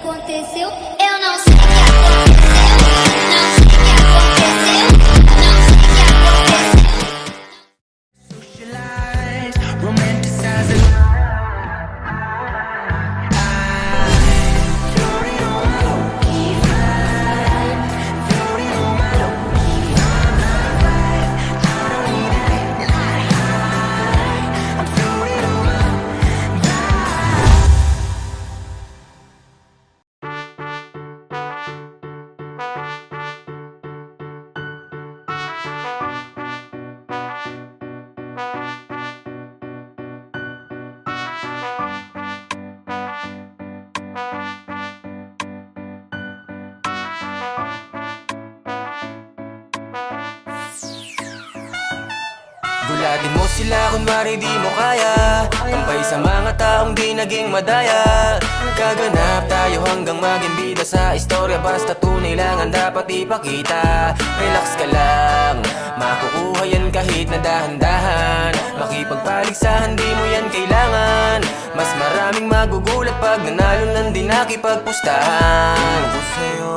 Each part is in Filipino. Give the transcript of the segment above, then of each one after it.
aconteceu. Eu não sei o que aconteceu. Não sei o que aconteceu. Não sei o que aconteceu. Socialize, romanticize it. Floating on my low-key vibe. Floating on my low-key vibe. I don't need a headlight high. I'm floating on my vibe. Gulatin mo sila kunwari di mo kaya. Tampay sa mga taong di naging madaya. Gaganap tayo hanggang maging bida sa istorya. Basta tunay lang ang dapat ipakita. Relax ka lang, makukuha yan kahit na dahan-dahan. Makipagpaligsahan di mo yan kailangan. Mas maraming magugulat pag nanalo nang di nakipagpustahan. Ako sa'yo,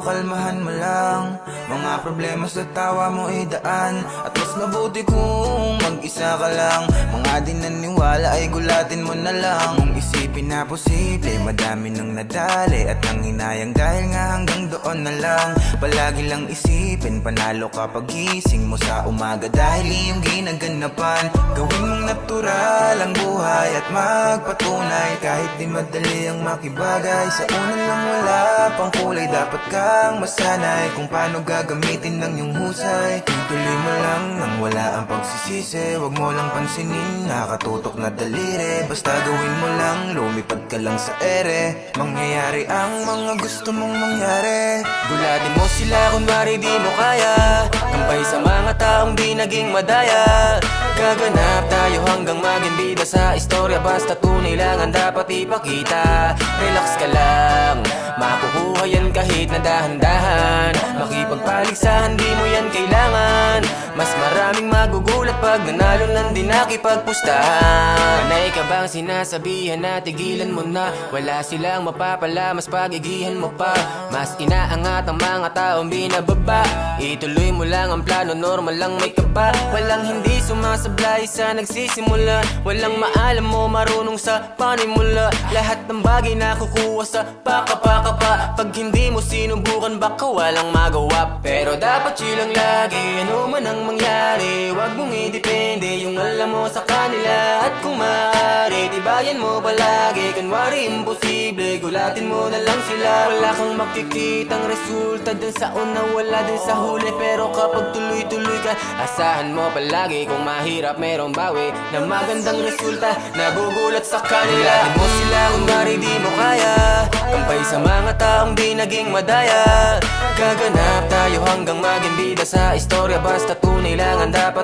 kalmahan mo lang. Mga problema sa tawa mo idaan. At mas mabuti kung mag-isa ka lang. Mga di naniwala ay gulatin mo na lang. Kung isipin na posible, madami nang nadali at nang hinayang dahil nga hanggang doon na lang. Palagi lang isipin, panalo ka pagising mo sa umaga dahil iyong ginaganapan. Gawin mong natural ang buhay at magpatunay. Kahit di madali ang makibagay, sa una lang wala pang kulay. Dapat kang masanay kung paano gagamitin ng iyong husay. Tuloy mo lang nang wala ang pagsisisi. Huwag mo lang pansinin, nakatutok na daliri. Basta gawin mo lang, lumipad ka lang sa ere. Mangyayari ang mga gusto mong mangyari. Gulatin mo sila kunwari di mo kaya. Tampay sa mga taong di naging madaya. Gaganap tayo hanggang maging bida sa istorya. Basta tunay lang ang dapat ipakita. Relax ka lang, makukuha yan kahit na dahan-dahan. Makipagpaligsahan di mo yan kailangan. Mas maraming magugulat pag nanalo nang di nakipagpustahan. Panay ka bang sinasabihan na tigilan mo na? Wala silang mapapala, mas pagigihan mo pa. Mas inaangat ang mga taong binababa. Ituloy mo lang ang plano, normal lang may kapa. Walang hindi sumasablay sa nagsisimula. Walang maalam mo, marunong sa panimula. Lahat ng bagay nakukuha sa paka-paka pa. Pag hindi mo sinubukan baka walang magawa. Pero dapat chill lang lagi, ano man ang mangyari. Huwag mong idepende yung alam mo sa kanila. At kung maaari, tibayan mo palagi. Kunwari imposible, gulatin mo na lang sila. Wala kang makikitang resulta dun sa una, wala din sa huli. Pero kapag tuloy-tuloy ka, asahan mo palagi. Kung mahirap merong bawi na magandang resulta. Nagugulat sa kanila. Gulatin mo sila kunwari di mo kaya. Tampay sa mga taong di naging madaya. Gaganap tayo hanggang maging bida sa istorya. Basta tunay lang ang dapat